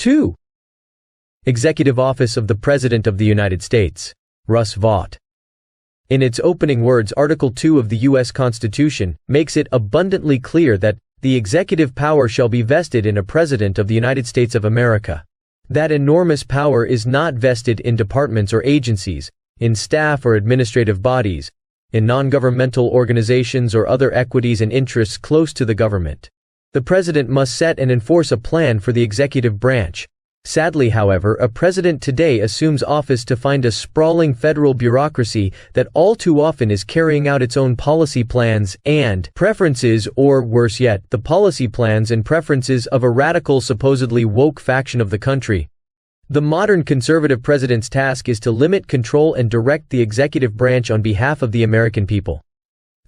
2. Executive Office of the President of the United States. Russ Vought. In its opening words, Article 2 of the U.S. Constitution makes it abundantly clear that the executive power shall be vested in a President of the United States of America. That enormous power is not vested in departments or agencies, in staff or administrative bodies, in non-governmental organizations or other equities and interests close to the government. The President must set and enforce a plan for the executive branch. Sadly, however, a president today assumes office to find a sprawling federal bureaucracy that all too often is carrying out its own policy plans and preferences, or worse yet, the policy plans and preferences of a radical, supposedly woke faction of the country. The modern conservative president's task is to limit, control, and direct the executive branch on behalf of the American people.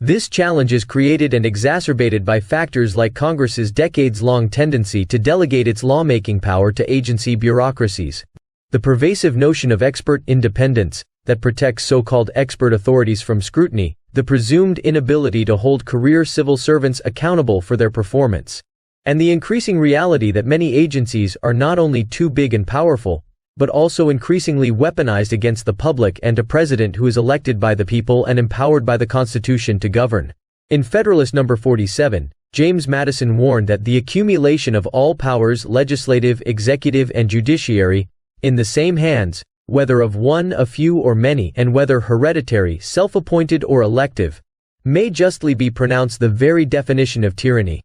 This challenge is created and exacerbated by factors like Congress's decades-long tendency to delegate its lawmaking power to agency bureaucracies. The pervasive notion of expert independence that protects so-called expert authorities from scrutiny, the presumed inability to hold career civil servants accountable for their performance, and the increasing reality that many agencies are not only too big and powerful, but also increasingly weaponized against the public and a president who is elected by the people and empowered by the Constitution to govern. In Federalist No. 47, James Madison warned that the accumulation of all powers, legislative, executive, and judiciary, in the same hands, whether of one, a few, or many, and whether hereditary, self-appointed, or elective, may justly be pronounced the very definition of tyranny.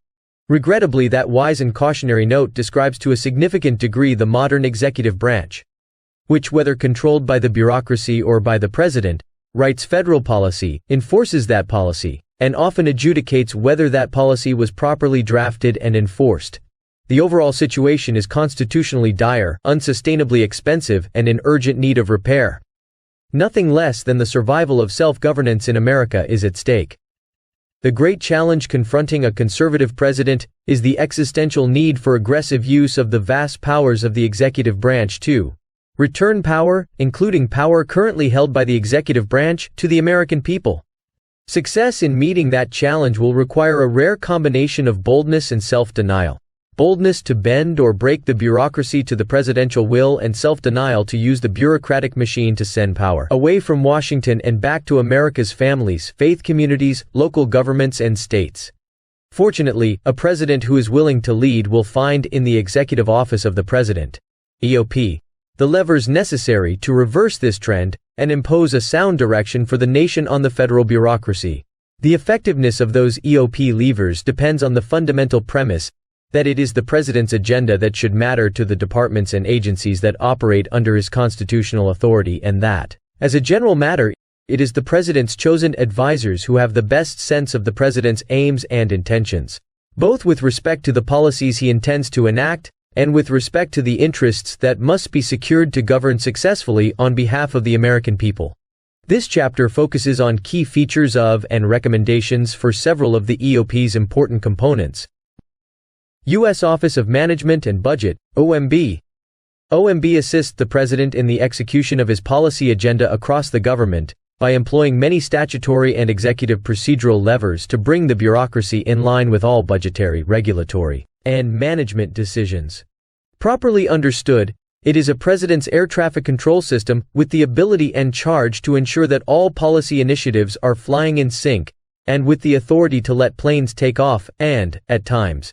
Regrettably, that wise and cautionary note describes to a significant degree the modern executive branch, which, whether controlled by the bureaucracy or by the president, writes federal policy, enforces that policy, and often adjudicates whether that policy was properly drafted and enforced. The overall situation is constitutionally dire, unsustainably expensive, and in urgent need of repair. Nothing less than the survival of self-governance in America is at stake. The great challenge confronting a conservative president is the existential need for aggressive use of the vast powers of the executive branch to return power, including power currently held by the executive branch, to the American people. Success in meeting that challenge will require a rare combination of boldness and self-denial. Boldness to bend or break the bureaucracy to the presidential will, and self-denial to use the bureaucratic machine to send power away from Washington and back to America's families, faith communities, local governments, and states. Fortunately, a president who is willing to lead will find in the Executive Office of the President, EOP, the levers necessary to reverse this trend and impose a sound direction for the nation on the federal bureaucracy. The effectiveness of those EOP levers depends on the fundamental premise that it is the president's agenda that should matter to the departments and agencies that operate under his constitutional authority, and that, as a general matter, it is the president's chosen advisors who have the best sense of the president's aims and intentions, both with respect to the policies he intends to enact and with respect to the interests that must be secured to govern successfully on behalf of the American people. This chapter focuses on key features of and recommendations for several of the EOP's important components. U.S. Office of Management and Budget, OMB. OMB assists the President in the execution of his policy agenda across the government by employing many statutory and executive procedural levers to bring the bureaucracy in line with all budgetary, regulatory, and management decisions. Properly understood, it is a President's air traffic control system with the ability and charge to ensure that all policy initiatives are flying in sync, and with the authority to let planes take off and, at times,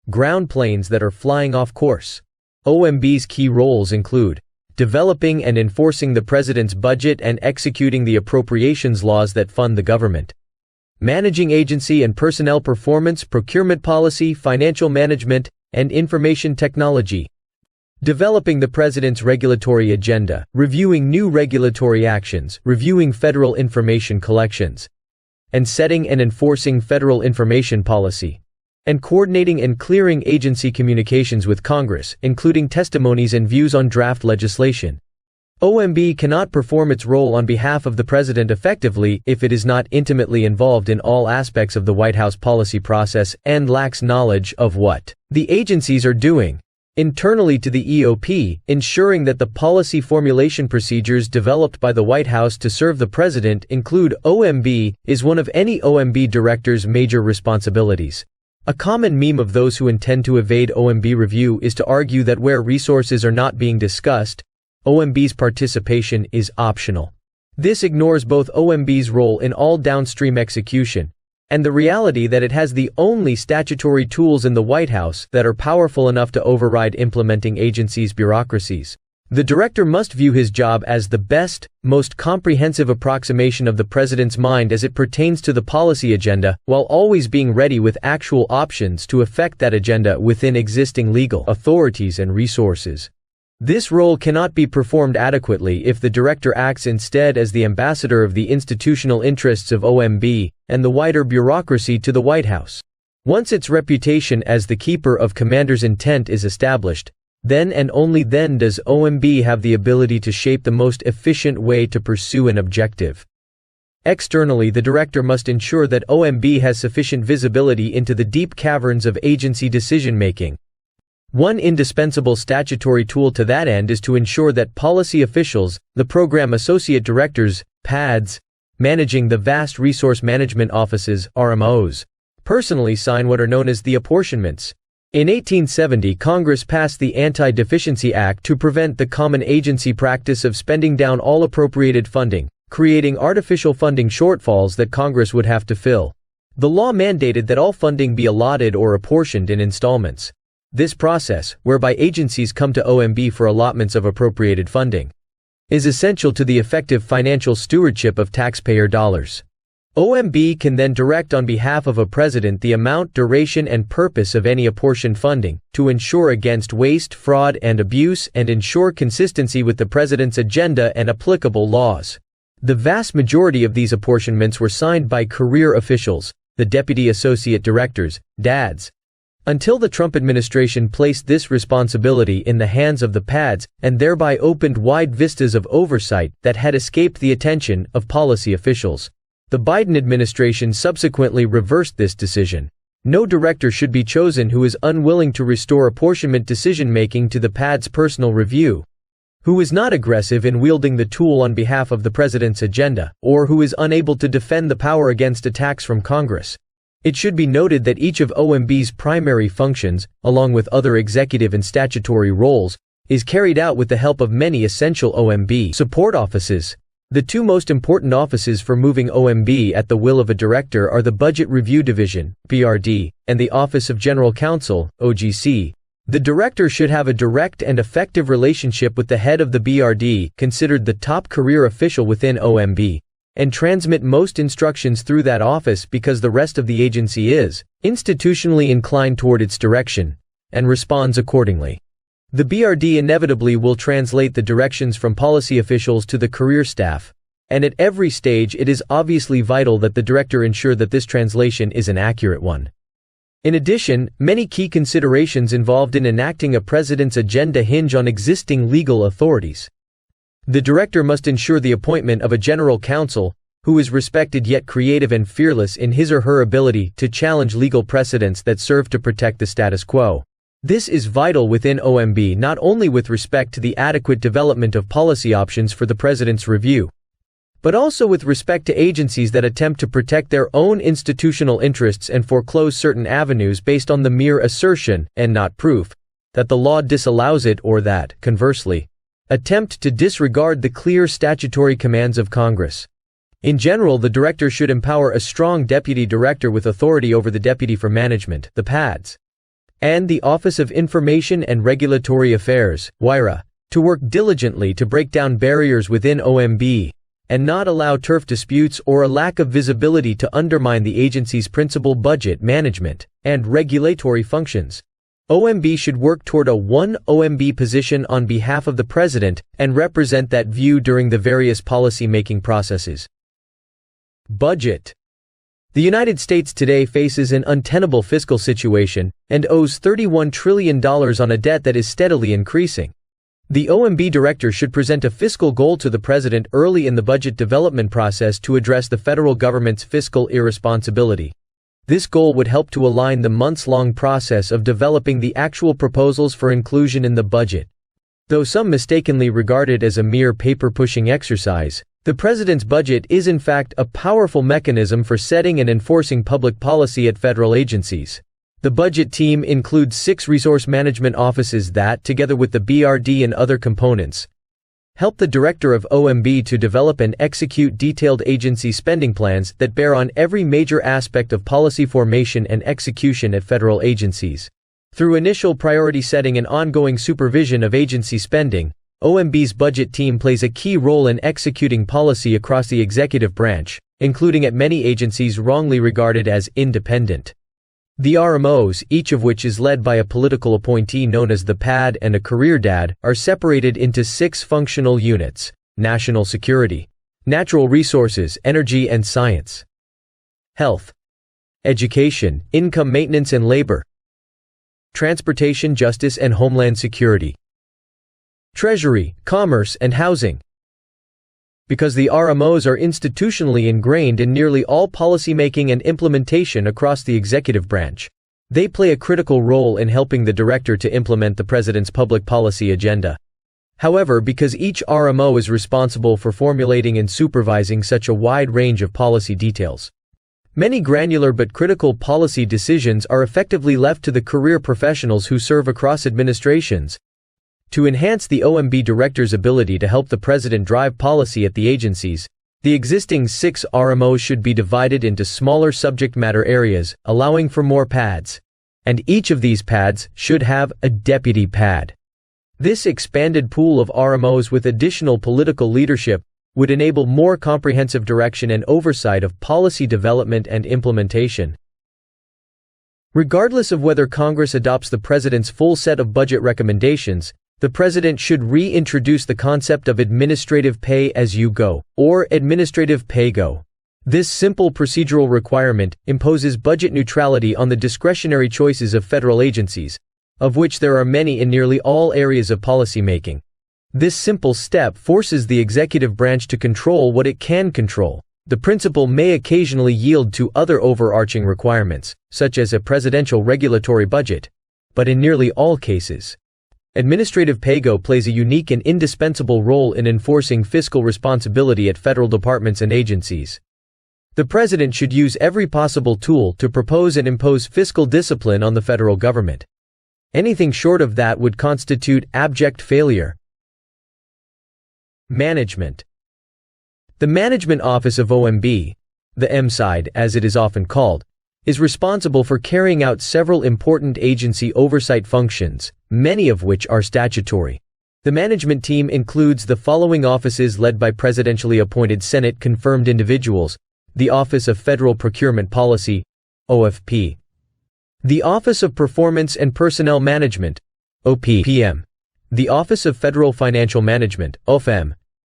ground planes that are flying off course. OMB's key roles include developing and enforcing the President's budget and executing the appropriations laws that fund the government, managing agency and personnel performance, procurement policy, financial management, and information technology, developing the President's regulatory agenda, reviewing new regulatory actions, reviewing federal information collections, and setting and enforcing federal information policy, and coordinating and clearing agency communications with Congress, including testimonies and views on draft legislation. OMB cannot perform its role on behalf of the President effectively if it is not intimately involved in all aspects of the White House policy process and lacks knowledge of what the agencies are doing. Internally to the EOP, ensuring that the policy formulation procedures developed by the White House to serve the President include OMB is one of any OMB director's major responsibilities. A common meme of those who intend to evade OMB review is to argue that where resources are not being discussed, OMB's participation is optional. This ignores both OMB's role in all downstream execution and the reality that it has the only statutory tools in the White House that are powerful enough to override implementing agencies' bureaucracies. The director must view his job as the best, most comprehensive approximation of the president's mind as it pertains to the policy agenda, while always being ready with actual options to effect that agenda within existing legal authorities and resources. This role cannot be performed adequately if the director acts instead as the ambassador of the institutional interests of OMB and the wider bureaucracy to the White House. Once its reputation as the keeper of commander's intent is established, then and only then does OMB have the ability to shape the most efficient way to pursue an objective. Externally, the director must ensure that OMB has sufficient visibility into the deep caverns of agency decision-making. One indispensable statutory tool to that end is to ensure that policy officials, the program associate directors, PADs, managing the vast resource management offices, RMOs, personally sign what are known as the apportionments. In 1870, Congress passed the Anti-Deficiency Act to prevent the common agency practice of spending down all appropriated funding, creating artificial funding shortfalls that Congress would have to fill. The law mandated that all funding be allotted or apportioned in installments. This process, whereby agencies come to OMB for allotments of appropriated funding, is essential to the effective financial stewardship of taxpayer dollars. OMB can then direct on behalf of a president the amount, duration, and purpose of any apportioned funding, to ensure against waste, fraud, and abuse, and ensure consistency with the president's agenda and applicable laws. The vast majority of these apportionments were signed by career officials, the Deputy Associate Directors, DADs, until the Trump administration placed this responsibility in the hands of the PADs and thereby opened wide vistas of oversight that had escaped the attention of policy officials. The Biden administration subsequently reversed this decision. No director should be chosen who is unwilling to restore apportionment decision-making to the PAD's personal review, who is not aggressive in wielding the tool on behalf of the president's agenda, or who is unable to defend the power against attacks from Congress. It should be noted that each of OMB's primary functions, along with other executive and statutory roles, is carried out with the help of many essential OMB support offices. The two most important offices for moving OMB at the will of a director are the Budget Review Division, BRD, and the Office of General Counsel, OGC. The director should have a direct and effective relationship with the head of the BRD, considered the top career official within OMB, and transmit most instructions through that office because the rest of the agency is institutionally inclined toward its direction and responds accordingly. The BRD inevitably will translate the directions from policy officials to the career staff, and at every stage it is obviously vital that the director ensure that this translation is an accurate one. In addition, many key considerations involved in enacting a president's agenda hinge on existing legal authorities. The director must ensure the appointment of a general counsel, who is respected yet creative and fearless in his or her ability to challenge legal precedents that serve to protect the status quo. This is vital within OMB not only with respect to the adequate development of policy options for the president's review, but also with respect to agencies that attempt to protect their own institutional interests and foreclose certain avenues based on the mere assertion, and not proof, that the law disallows it or that, conversely, attempt to disregard the clear statutory commands of Congress. In general, the director should empower a strong deputy director with authority over the Deputy for Management, the PADs, and the Office of Information and Regulatory Affairs, WIRA, to work diligently to break down barriers within OMB and not allow turf disputes or a lack of visibility to undermine the agency's principal budget management and regulatory functions. OMB should work toward a one OMB position on behalf of the President and represent that view during the various policy-making processes. Budget. The United States today faces an untenable fiscal situation and owes $31 trillion on a debt that is steadily increasing. The OMB director should present a fiscal goal to the President early in the budget development process to address the federal government's fiscal irresponsibility. This goal would help to align the months-long process of developing the actual proposals for inclusion in the budget. Though some mistakenly regard it as a mere paper-pushing exercise, the President's budget is in fact a powerful mechanism for setting and enforcing public policy at federal agencies. The budget team includes 6 resource management offices that, together with the BRD and other components, help the director of OMB to develop and execute detailed agency spending plans that bear on every major aspect of policy formation and execution at federal agencies. Through initial priority setting and ongoing supervision of agency spending, OMB's budget team plays a key role in executing policy across the executive branch, including at many agencies wrongly regarded as independent. The RMOs, each of which is led by a political appointee known as the PAD and a career DAD, are separated into 6 functional units: national security, natural resources, energy and science, health, education, income maintenance and labor, transportation, justice and homeland security, treasury, commerce and housing. Because the RMOs are institutionally ingrained in nearly all policymaking and implementation across the executive branch, they play a critical role in helping the director to implement the president's public policy agenda. However, because each RMO is responsible for formulating and supervising such a wide range of policy details, many granular but critical policy decisions are effectively left to the career professionals who serve across administrations. To enhance the OMB director's ability to help the president drive policy at the agencies, the existing 6 RMOs should be divided into smaller subject matter areas, allowing for more PADs. And each of these PADs should have a deputy PAD. This expanded pool of RMOs with additional political leadership would enable more comprehensive direction and oversight of policy development and implementation. Regardless of whether Congress adopts the president's full set of budget recommendations, the president should reintroduce the concept of administrative pay-as-you-go, or administrative pay-go. This simple procedural requirement imposes budget neutrality on the discretionary choices of federal agencies, of which there are many in nearly all areas of policymaking. This simple step forces the executive branch to control what it can control. The principle may occasionally yield to other overarching requirements, such as a presidential regulatory budget, but in nearly all cases, administrative pay-go plays a unique and indispensable role in enforcing fiscal responsibility at federal departments and agencies. The president should use every possible tool to propose and impose fiscal discipline on the federal government. Anything short of that would constitute abject failure. Management. The Management Office of OMB, the M-side as it is often called, is responsible for carrying out several important agency oversight functions, many of which are statutory. The management team includes the following offices led by presidentially appointed Senate-confirmed individuals: the Office of Federal Procurement Policy, OFP; the Office of Performance and Personnel Management, OPPM; the Office of Federal Financial Management, OFM;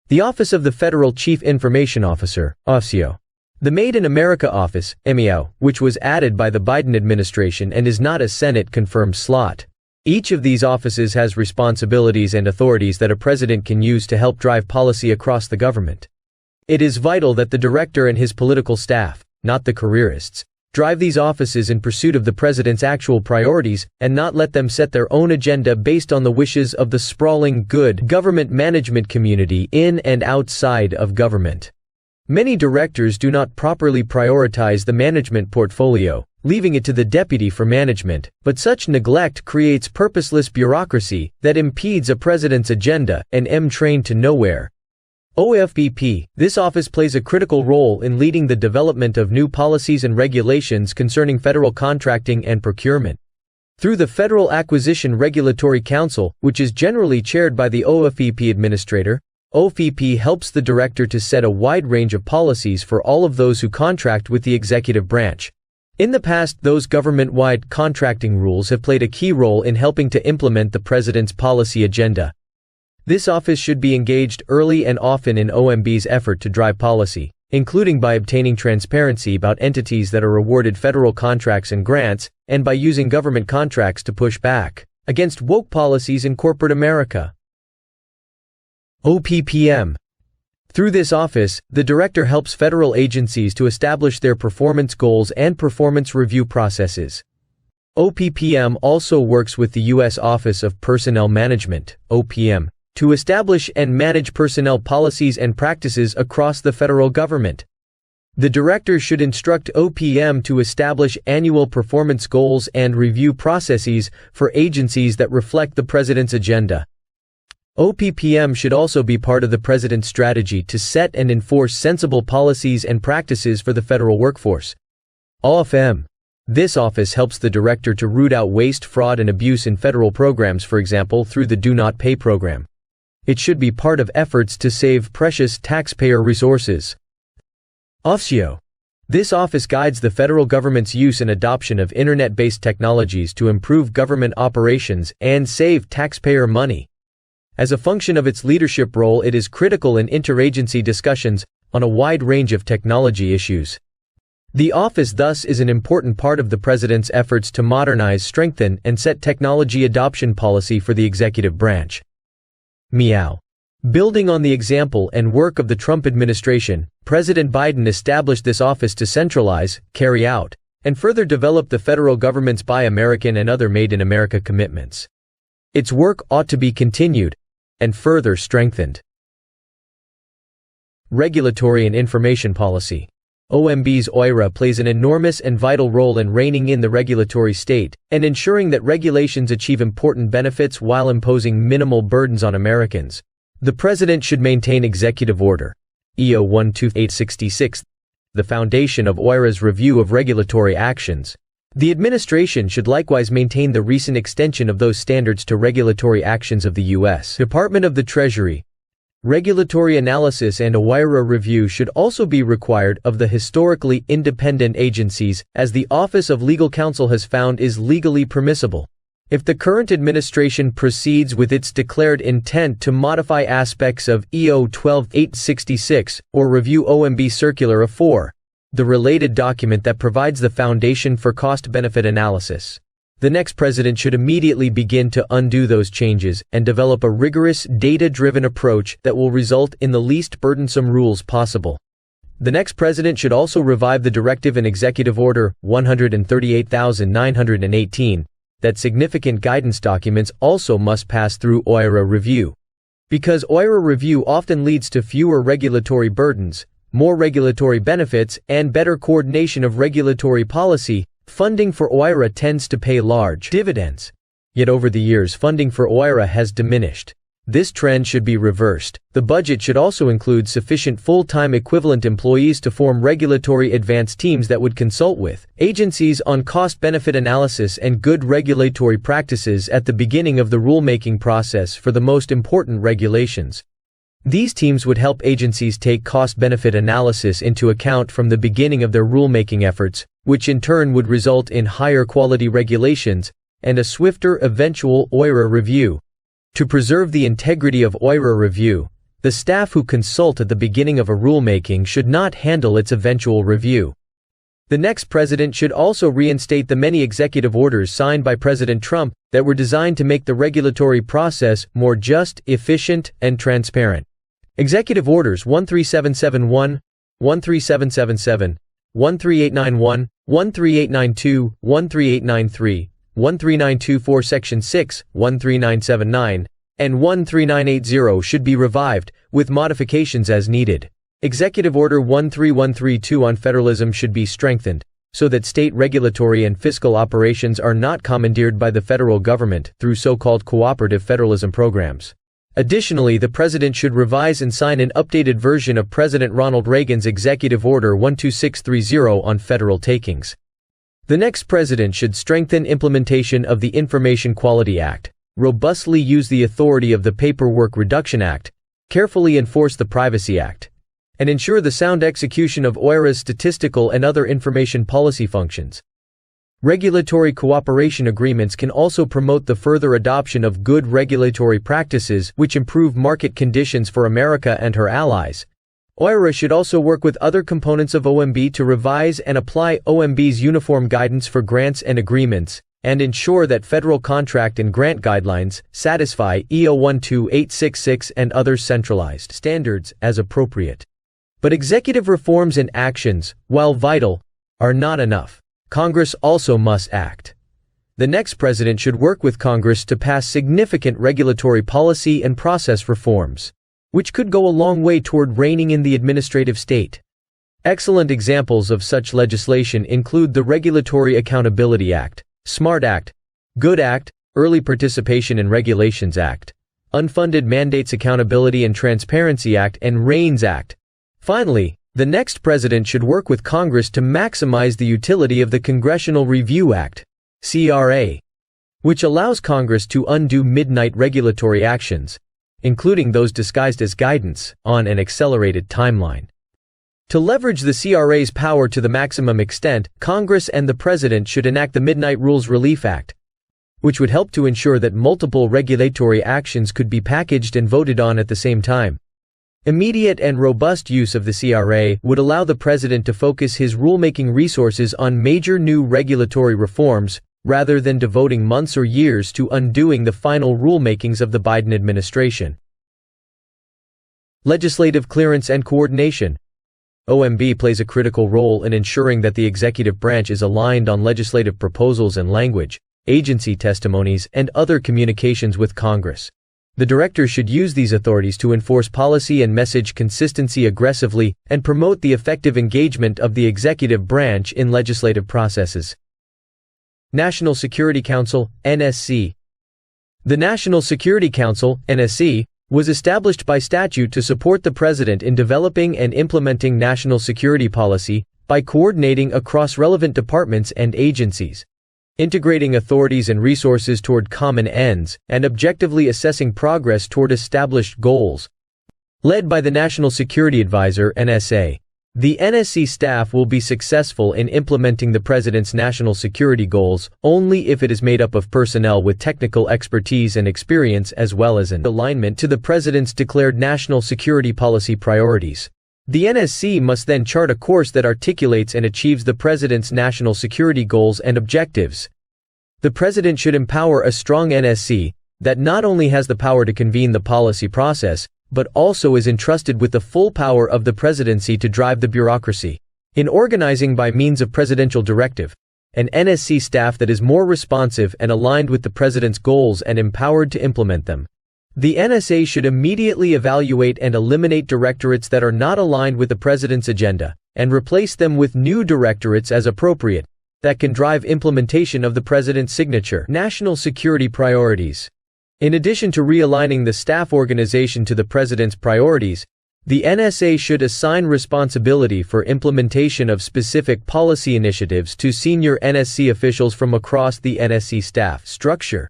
the Office of the Federal Chief Information Officer, OFCIO; the Made in America Office, MEO, which was added by the Biden administration and is not a Senate-confirmed slot. Each of these offices has responsibilities and authorities that a president can use to help drive policy across the government. It is vital that the director and his political staff, not the careerists, drive these offices in pursuit of the president's actual priorities and not let them set their own agenda based on the wishes of the sprawling good government management community in and outside of government. Many directors do not properly prioritize the management portfolio, leaving it to the deputy for management, but such neglect creates purposeless bureaucracy that impedes a president's agenda and train to nowhere. OFBP, this office plays a critical role in leading the development of new policies and regulations concerning federal contracting and procurement. Through the Federal Acquisition Regulatory Council, which is generally chaired by the OFBP administrator, OFBP helps the director to set a wide range of policies for all of those who contract with the executive branch. In the past, those government-wide contracting rules have played a key role in helping to implement the president's policy agenda. This office should be engaged early and often in OMB's effort to drive policy, including by obtaining transparency about entities that are awarded federal contracts and grants, and by using government contracts to push back against woke policies in corporate America. OPPM. Through this office, the director helps federal agencies to establish their performance goals and performance review processes. OPPM also works with the U.S. Office of Personnel Management, OPM, to establish and manage personnel policies and practices across the federal government. The director should instruct OPM to establish annual performance goals and review processes for agencies that reflect the president's agenda. OPPM should also be part of the president's strategy to set and enforce sensible policies and practices for the federal workforce. OFM. This office helps the director to root out waste, fraud, and abuse in federal programs, for example, through the Do Not Pay program. It should be part of efforts to save precious taxpayer resources. OFCIO. This office guides the federal government's use and adoption of internet-based technologies to improve government operations and save taxpayer money. As a function of its leadership role, it is critical in interagency discussions on a wide range of technology issues. The office thus is an important part of the president's efforts to modernize, strengthen, and set technology adoption policy for the executive branch. Meow. Building on the example and work of the Trump administration, President Biden established this office to centralize, carry out, and further develop the federal government's Buy American and other Made in America commitments. Its work ought to be continued and further strengthened. Regulatory and information policy. OMB's OIRA plays an enormous and vital role in reining in the regulatory state and ensuring that regulations achieve important benefits while imposing minimal burdens on Americans. The President should maintain Executive Order EO 12866, the foundation of OIRA's review of regulatory actions. The administration should likewise maintain the recent extension of those standards to regulatory actions of the U.S. Department of the Treasury. Regulatory analysis and OIRA review should also be required of the historically independent agencies, as the Office of Legal Counsel has found is legally permissible. If the current administration proceeds with its declared intent to modify aspects of EO 12866 or review OMB Circular A4, the related document that provides the foundation for cost-benefit analysis, the next president should immediately begin to undo those changes and develop a rigorous, data-driven approach that will result in the least burdensome rules possible. The next president should also revive the Directive and Executive Order 138,918, that significant guidance documents also must pass through OIRA review. Because OIRA review often leads to fewer regulatory burdens, more regulatory benefits, and better coordination of regulatory policy, funding for OIRA tends to pay large dividends. Yet over the years, funding for OIRA has diminished. This trend should be reversed. The budget should also include sufficient full-time equivalent employees to form regulatory advance teams that would consult with agencies on cost-benefit analysis and good regulatory practices at the beginning of the rulemaking process for the most important regulations. These teams would help agencies take cost-benefit analysis into account from the beginning of their rulemaking efforts, which in turn would result in higher quality regulations and a swifter eventual OIRA review. To preserve the integrity of OIRA review, the staff who consult at the beginning of a rulemaking should not handle its eventual review. The next president should also reinstate the many executive orders signed by President Trump that were designed to make the regulatory process more just, efficient, and transparent. Executive Orders 13771, 13777, 13891, 13892, 13893, 13924 Section 6, 13979, and 13980 should be revived, with modifications as needed. Executive Order 13132 on federalism should be strengthened, so that state regulatory and fiscal operations are not commandeered by the federal government through so-called cooperative federalism programs. Additionally, the President should revise and sign an updated version of President Ronald Reagan's Executive Order 12630 on federal takings. The next President should strengthen implementation of the Information Quality Act, robustly use the authority of the Paperwork Reduction Act, carefully enforce the Privacy Act, and ensure the sound execution of OIRA's statistical and other information policy functions. Regulatory cooperation agreements can also promote the further adoption of good regulatory practices which improve market conditions for America and her allies. OIRA should also work with other components of OMB to revise and apply OMB's uniform guidance for grants and agreements, and ensure that federal contract and grant guidelines satisfy EO 12866 and other centralized standards as appropriate. But executive reforms and actions, while vital, are not enough. Congress also must act. The next president should work with Congress to pass significant regulatory policy and process reforms, which could go a long way toward reining in the administrative state. Excellent examples of such legislation include the Regulatory Accountability Act, SMART Act, GOOD Act, Early Participation in Regulations Act, Unfunded Mandates Accountability and Transparency Act, and RAINS Act. Finally, the next president should work with Congress to maximize the utility of the Congressional Review Act, CRA, which allows Congress to undo midnight regulatory actions, including those disguised as guidance, on an accelerated timeline. To leverage the CRA's power to the maximum extent, Congress and the President should enact the Midnight Rules Relief Act, which would help to ensure that multiple regulatory actions could be packaged and voted on at the same time. Immediate and robust use of the CRA would allow the President to focus his rulemaking resources on major new regulatory reforms, rather than devoting months or years to undoing the final rulemakings of the Biden administration. Legislative clearance and coordination. OMB plays a critical role in ensuring that the executive branch is aligned on legislative proposals and language, agency testimonies, and other communications with Congress. The director should use these authorities to enforce policy and message consistency aggressively and promote the effective engagement of the executive branch in legislative processes. National Security Council, NSC. The National Security Council, NSC, was established by statute to support the President in developing and implementing national security policy by coordinating across relevant departments and agencies, integrating authorities and resources toward common ends, and objectively assessing progress toward established goals. Led by the National Security Advisor, NSA, the NSC staff will be successful in implementing the President's national security goals only if it is made up of personnel with technical expertise and experience as well as an alignment to the President's declared national security policy priorities. The NSC must then chart a course that articulates and achieves the President's national security goals and objectives. The President should empower a strong NSC that not only has the power to convene the policy process, but also is entrusted with the full power of the presidency to drive the bureaucracy. In organizing by means of presidential directive, an NSC staff that is more responsive and aligned with the President's goals and empowered to implement them. The NSA should immediately evaluate and eliminate directorates that are not aligned with the President's agenda, and replace them with new directorates as appropriate, that can drive implementation of the President's signature national security priorities. In addition to realigning the staff organization to the President's priorities, the NSA should assign responsibility for implementation of specific policy initiatives to senior NSC officials from across the NSC staff structure.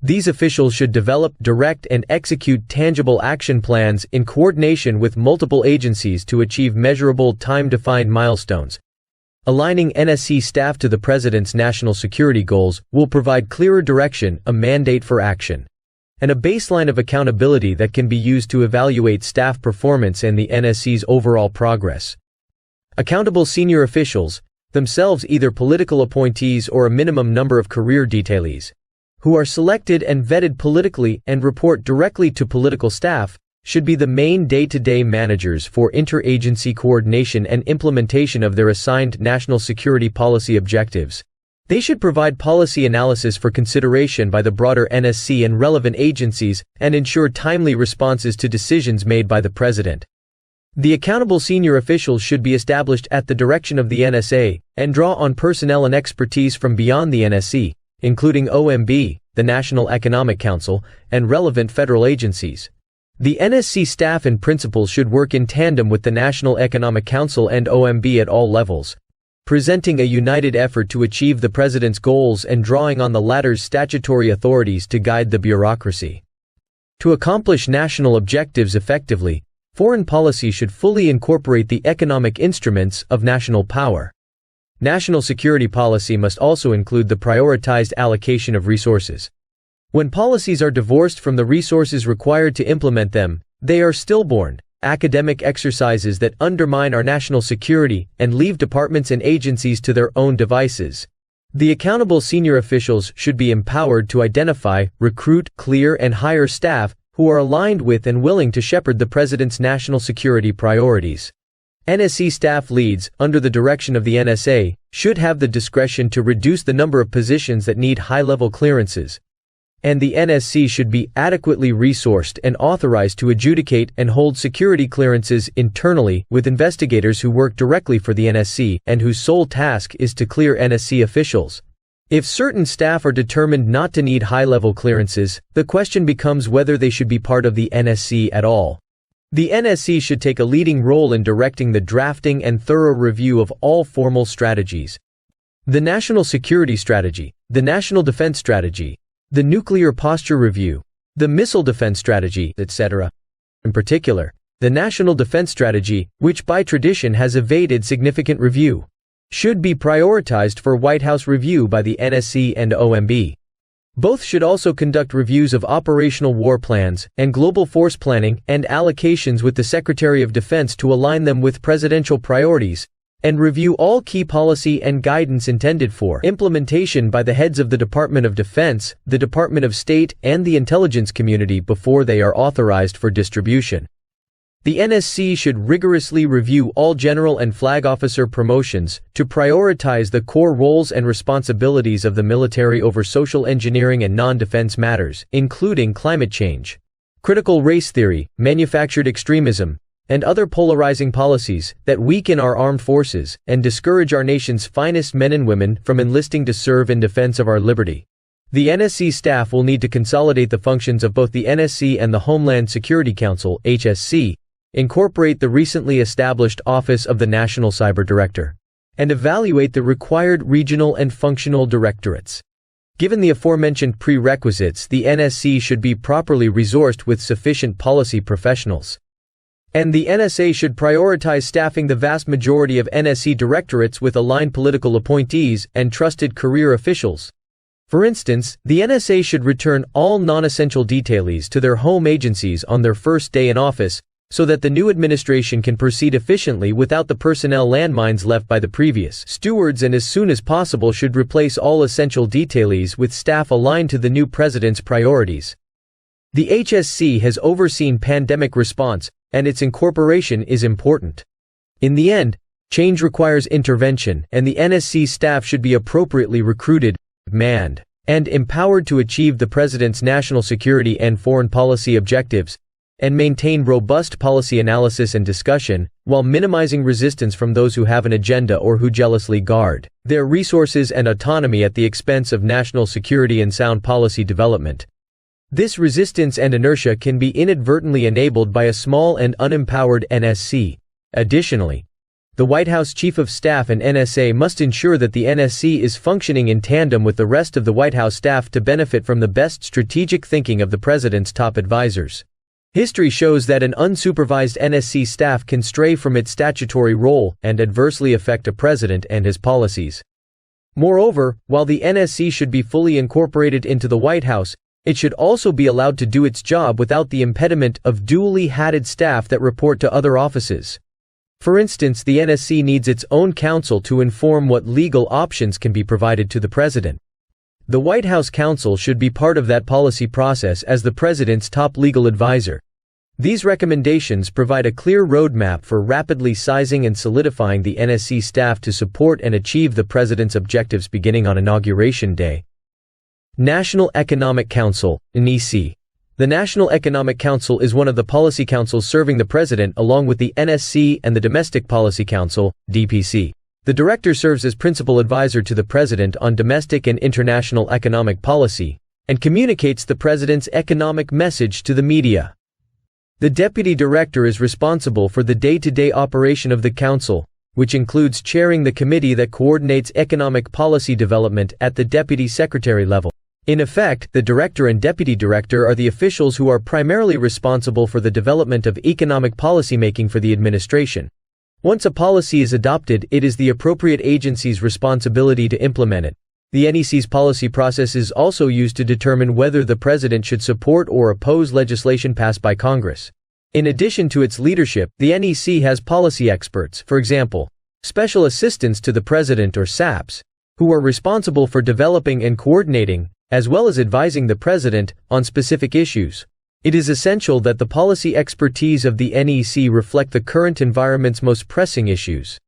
These officials should develop, direct, and execute tangible action plans in coordination with multiple agencies to achieve measurable, time-defined milestones. Aligning NSC staff to the President's national security goals will provide clearer direction, a mandate for action, and a baseline of accountability that can be used to evaluate staff performance and the NSC's overall progress. Accountable senior officials, themselves either political appointees or a minimum number of career detailees, who are selected and vetted politically and report directly to political staff, should be the main day-to-day managers for interagency coordination and implementation of their assigned national security policy objectives. They should provide policy analysis for consideration by the broader NSC and relevant agencies, and ensure timely responses to decisions made by the President. The accountable senior officials should be established at the direction of the NSA, and draw on personnel and expertise from beyond the NSC, including OMB, the National Economic Council, and relevant federal agencies. The NSC staff and principals should work in tandem with the National Economic Council and OMB at all levels, presenting a united effort to achieve the President's goals and drawing on the latter's statutory authorities to guide the bureaucracy. To accomplish national objectives effectively, foreign policy should fully incorporate the economic instruments of national power. National security policy must also include the prioritized allocation of resources. When policies are divorced from the resources required to implement them, they are stillborn academic exercises that undermine our national security and leave departments and agencies to their own devices. The accountable senior officials should be empowered to identify, recruit, clear, and hire staff who are aligned with and willing to shepherd the President's national security priorities. NSC staff leads, under the direction of the NSA, should have the discretion to reduce the number of positions that need high-level clearances. And the NSC should be adequately resourced and authorized to adjudicate and hold security clearances internally with investigators who work directly for the NSC and whose sole task is to clear NSC officials. If certain staff are determined not to need high-level clearances, the question becomes whether they should be part of the NSC at all. The NSC should take a leading role in directing the drafting and thorough review of all formal strategies. The National Security Strategy, the National Defense Strategy, the Nuclear Posture Review, the Missile Defense Strategy, etc. In particular, the National Defense Strategy, which by tradition has evaded significant review, should be prioritized for White House review by the NSC and OMB. Both should also conduct reviews of operational war plans and global force planning and allocations with the Secretary of Defense to align them with presidential priorities, and review all key policy and guidance intended for implementation by the heads of the Department of Defense, the Department of State, and the intelligence community before they are authorized for distribution. The NSC should rigorously review all general and flag officer promotions to prioritize the core roles and responsibilities of the military over social engineering and non-defense matters, including climate change, critical race theory, manufactured extremism, and other polarizing policies that weaken our armed forces and discourage our nation's finest men and women from enlisting to serve in defense of our liberty. The NSC staff will need to consolidate the functions of both the NSC and the Homeland Security Council, HSC, incorporate the recently established Office of the National Cyber Director, and evaluate the required regional and functional directorates. Given the aforementioned prerequisites, the NSC should be properly resourced with sufficient policy professionals. And the NSA should prioritize staffing the vast majority of NSC directorates with aligned political appointees and trusted career officials. For instance, the NSA should return all non-essential detailees to their home agencies on their first day in office, so that the new administration can proceed efficiently without the personnel landmines left by the previous stewards, and as soon as possible should replace all essential detailees with staff aligned to the new president's priorities. The HSC has overseen pandemic response, and its incorporation is important. In the end, change requires intervention, and the NSC staff should be appropriately recruited, manned, and empowered to achieve the president's national security and foreign policy objectives, and maintain robust policy analysis and discussion, while minimizing resistance from those who have an agenda or who jealously guard their resources and autonomy at the expense of national security and sound policy development. This resistance and inertia can be inadvertently enabled by a small and unempowered NSC. Additionally, the White House Chief of Staff and NSA must ensure that the NSC is functioning in tandem with the rest of the White House staff to benefit from the best strategic thinking of the president's top advisors. History shows that an unsupervised NSC staff can stray from its statutory role and adversely affect a president and his policies. Moreover, while the NSC should be fully incorporated into the White House, it should also be allowed to do its job without the impediment of duly hatted staff that report to other offices. For instance, the NSC needs its own counsel to inform what legal options can be provided to the president. The White House counsel should be part of that policy process as the president's top legal advisor. These recommendations provide a clear roadmap for rapidly sizing and solidifying the NSC staff to support and achieve the president's objectives beginning on Inauguration Day. National Economic Council, NEC. The National Economic Council is one of the policy councils serving the president along with the NSC and the Domestic Policy Council, DPC. The director serves as principal advisor to the president on domestic and international economic policy, and communicates the president's economic message to the media. The deputy director is responsible for the day-to-day operation of the council, which includes chairing the committee that coordinates economic policy development at the deputy secretary level. In effect, the director and deputy director are the officials who are primarily responsible for the development of economic policymaking for the administration. Once a policy is adopted, it is the appropriate agency's responsibility to implement it. The NEC's policy process is also used to determine whether the president should support or oppose legislation passed by Congress. In addition to its leadership, the NEC has policy experts, for example, special assistants to the president or SAPs, who are responsible for developing and coordinating, as well as advising the president, on specific issues. It is essential that the policy expertise of the NEC reflect the current environment's most pressing issues.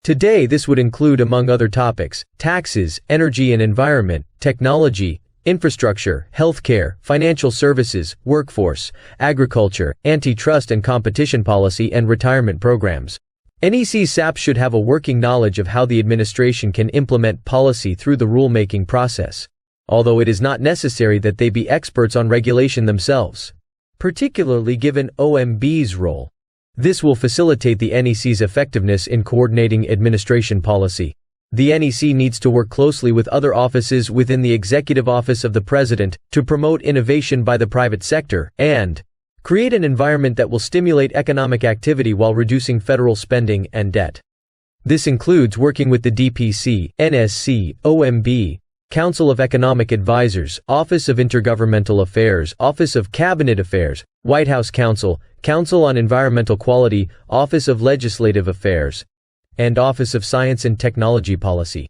Today this would include, among other topics, taxes, energy and environment, technology, infrastructure, healthcare, financial services, workforce, agriculture, antitrust and competition policy, and retirement programs. NEC SAPs should have a working knowledge of how the administration can implement policy through the rulemaking process, although it is not necessary that they be experts on regulation themselves, particularly given OMB's role. This will facilitate the NEC's effectiveness in coordinating administration policy. The NEC needs to work closely with other offices within the Executive Office of the President to promote innovation by the private sector and create an environment that will stimulate economic activity while reducing federal spending and debt. This includes working with the DPC, NSC, OMB, Council of Economic Advisors, Office of Intergovernmental Affairs, Office of Cabinet Affairs, White House Council, Council on Environmental Quality, Office of Legislative Affairs, and Office of Science and Technology Policy.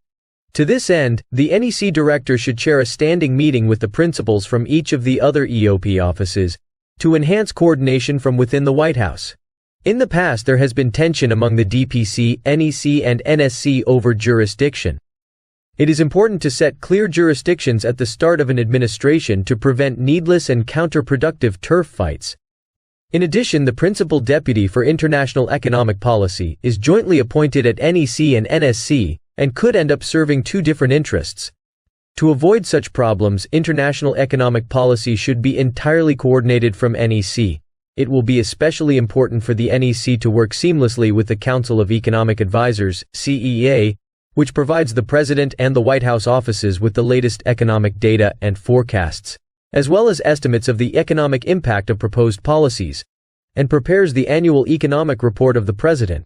To this end, the NEC director should chair a standing meeting with the principals from each of the other EOP offices to enhance coordination from within the White House. In the past, there has been tension among the DPC, NEC, and NSC over jurisdiction. It is important to set clear jurisdictions at the start of an administration to prevent needless and counterproductive turf fights. In addition, the principal deputy for international economic policy is jointly appointed at NEC and NSC and could end up serving two different interests. To avoid such problems, international economic policy should be entirely coordinated from NEC. It will be especially important for the NEC to work seamlessly with the Council of Economic Advisors, CEA, which provides the President and the White House offices with the latest economic data and forecasts, as well as estimates of the economic impact of proposed policies, and prepares the annual economic report of the President.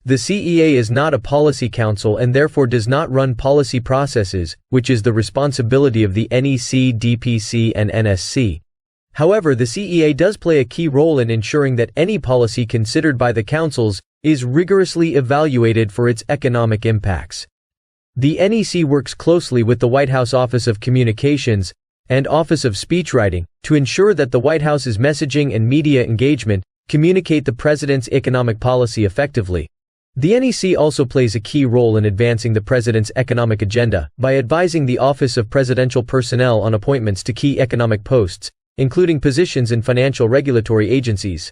The CEA is not a policy council and therefore does not run policy processes, which is the responsibility of the NEC, DPC, and NSC. However, the CEA does play a key role in ensuring that any policy considered by the councils is rigorously evaluated for its economic impacts. The NEC works closely with the White House Office of Communications and Office of Speechwriting to ensure that the White House's messaging and media engagement communicate the President's economic policy effectively. The NEC also plays a key role in advancing the President's economic agenda by advising the Office of Presidential Personnel on appointments to key economic posts, including positions in financial regulatory agencies.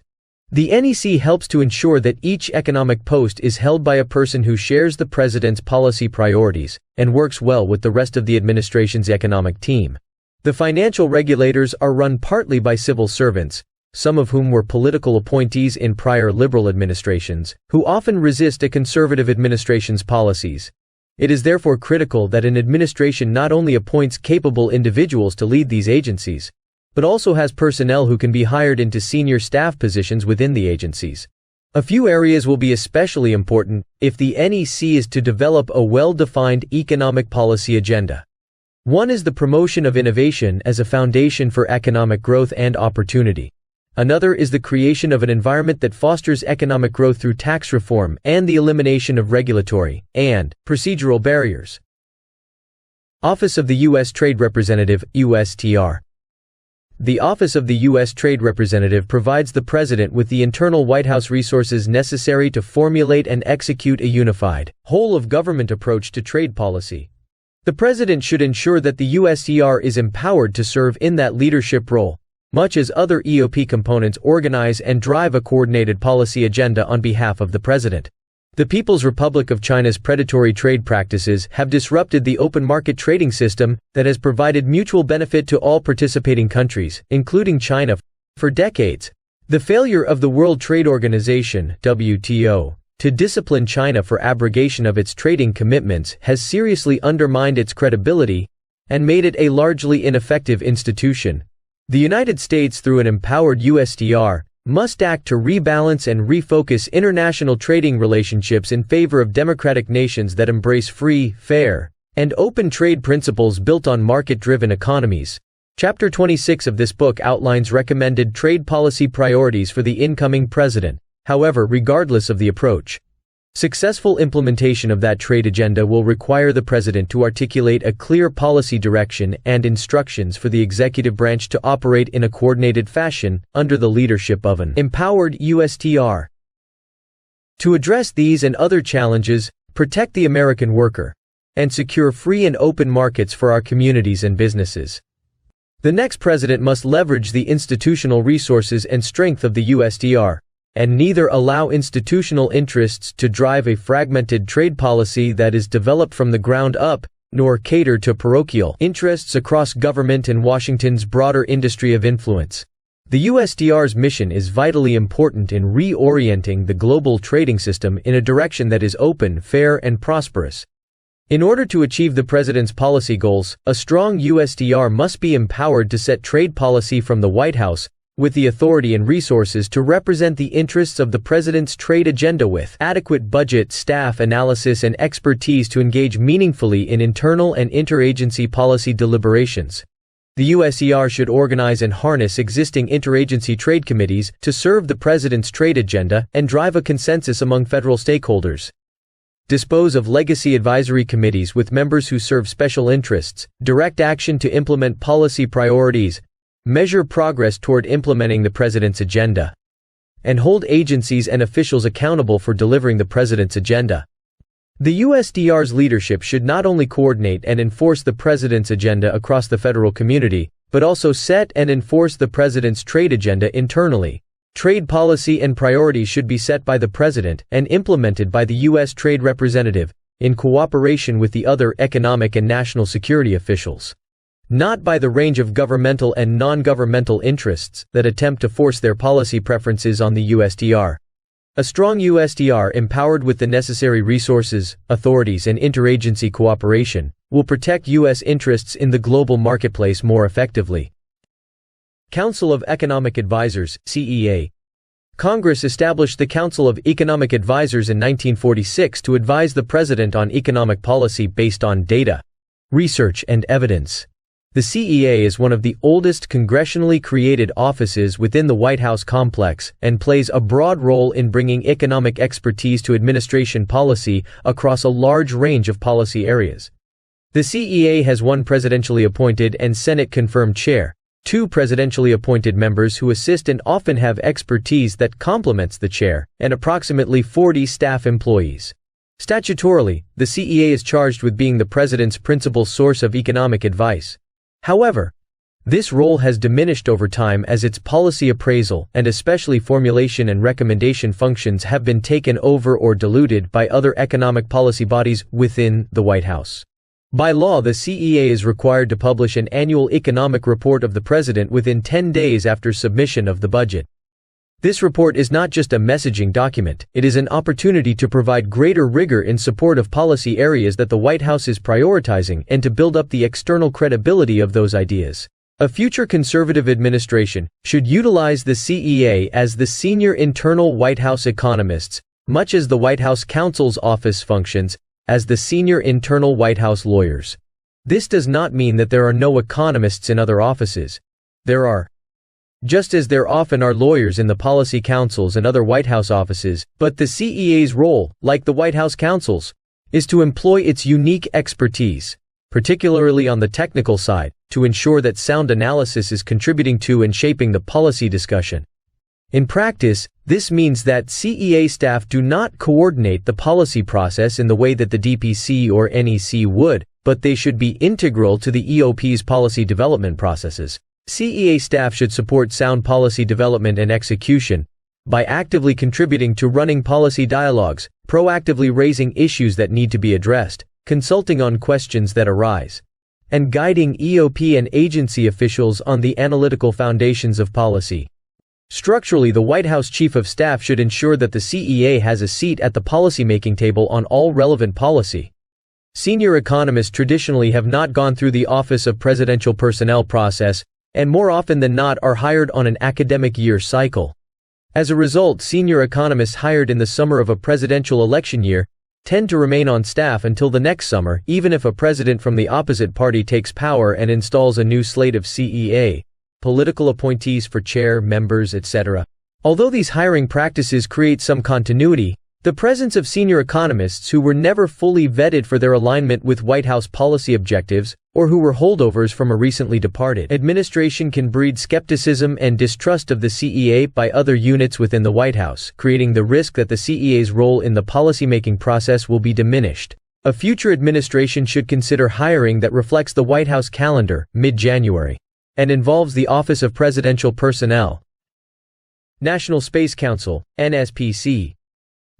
The NEC helps to ensure that each economic post is held by a person who shares the President's policy priorities and works well with the rest of the administration's economic team. The financial regulators are run partly by civil servants, some of whom were political appointees in prior liberal administrations, who often resist a conservative administration's policies. It is therefore critical that an administration not only appoints capable individuals to lead these agencies, but also has personnel who can be hired into senior staff positions within the agencies. A few areas will be especially important if the NEC is to develop a well-defined economic policy agenda. One is the promotion of innovation as a foundation for economic growth and opportunity. Another is the creation of an environment that fosters economic growth through tax reform and the elimination of regulatory and procedural barriers. Office of the U.S. Trade Representative, USTR. The Office of the U.S. Trade Representative provides the President with the internal White House resources necessary to formulate and execute a unified, whole-of-government approach to trade policy. The President should ensure that the USTR is empowered to serve in that leadership role, much as other EOP components organize and drive a coordinated policy agenda on behalf of the President. The People's Republic of China's predatory trade practices have disrupted the open market trading system that has provided mutual benefit to all participating countries, including China, for decades. The failure of the World Trade Organization, WTO, to discipline China for abrogation of its trading commitments has seriously undermined its credibility and made it a largely ineffective institution. The United States, through an empowered USTR, must act to rebalance and refocus international trading relationships in favor of democratic nations that embrace free, fair, and open trade principles built on market-driven economies. Chapter 26 of this book outlines recommended trade policy priorities for the incoming president. However, regardless of the approach, successful implementation of that trade agenda will require the President to articulate a clear policy direction and instructions for the executive branch to operate in a coordinated fashion under the leadership of an empowered USTR. To address these and other challenges, protect the American worker, and secure free and open markets for our communities and businesses. The next president must leverage the institutional resources and strength of the USTR, and neither allow institutional interests to drive a fragmented trade policy that is developed from the ground up, nor cater to parochial interests across government and Washington's broader industry of influence. The USTR's mission is vitally important in reorienting the global trading system in a direction that is open, fair, and prosperous. In order to achieve the president's policy goals, a strong USTR must be empowered to set trade policy from the White House, with the authority and resources to represent the interests of the president's trade agenda with adequate budget, staff analysis, and expertise to engage meaningfully in internal and interagency policy deliberations. The USTR should organize and harness existing interagency trade committees to serve the president's trade agenda and drive a consensus among federal stakeholders. Dispose of legacy advisory committees with members who serve special interests, direct action to implement policy priorities, measure progress toward implementing the president's agenda, and hold agencies and officials accountable for delivering the president's agenda. The USTR's leadership should not only coordinate and enforce the president's agenda across the federal community, but also set and enforce the president's trade agenda internally. Trade policy and priorities should be set by the president and implemented by the U.S. Trade Representative, in cooperation with the other economic and national security officials, not by the range of governmental and non-governmental interests that attempt to force their policy preferences on the USTR. A strong USTR empowered with the necessary resources, authorities, and interagency cooperation will protect U.S. interests in the global marketplace more effectively. Council of Economic Advisers, CEA. Congress established the Council of Economic Advisers in 1946 to advise the president on economic policy based on data, research, and evidence. The CEA is one of the oldest congressionally created offices within the White House complex and plays a broad role in bringing economic expertise to administration policy across a large range of policy areas. The CEA has one presidentially appointed and Senate-confirmed chair, two presidentially appointed members who assist and often have expertise that complements the chair, and approximately 40 staff employees. Statutorily, the CEA is charged with being the president's principal source of economic advice. However, this role has diminished over time as its policy appraisal and especially formulation and recommendation functions have been taken over or diluted by other economic policy bodies within the White House. By law, the CEA is required to publish an annual economic report of the president within 10 days after submission of the budget. This report is not just a messaging document, it is an opportunity to provide greater rigor in support of policy areas that the White House is prioritizing and to build up the external credibility of those ideas. A future conservative administration should utilize the CEA as the senior internal White House economists, much as the White House counsel's office functions as the senior internal White House lawyers. This does not mean that there are no economists in other offices. There are. Just as there often are lawyers in the policy councils and other White House offices, but the CEA's role, like the White House counsel's, is to employ its unique expertise, particularly on the technical side, to ensure that sound analysis is contributing to and shaping the policy discussion. In practice, this means that CEA staff do not coordinate the policy process in the way that the DPC or NEC would, but they should be integral to the EOP's policy development processes. CEA staff should support sound policy development and execution by actively contributing to running policy dialogues, proactively raising issues that need to be addressed, consulting on questions that arise, and guiding EOP and agency officials on the analytical foundations of policy. Structurally, the White House Chief of Staff should ensure that the CEA has a seat at the policymaking table on all relevant policy. Senior economists traditionally have not gone through the Office of Presidential Personnel process, and more often than not are hired on an academic year cycle. As a result, senior economists hired in the summer of a presidential election year tend to remain on staff until the next summer, even if a president from the opposite party takes power and installs a new slate of CEA, political appointees for chair, members, etc. Although these hiring practices create some continuity, the presence of senior economists who were never fully vetted for their alignment with White House policy objectives, or who were holdovers from a recently departed administration can breed skepticism and distrust of the CEA by other units within the White House, creating the risk that the CEA's role in the policymaking process will be diminished. A future administration should consider hiring that reflects the White House calendar, mid-January. and involves the Office of Presidential Personnel. National Space Council, NSPC.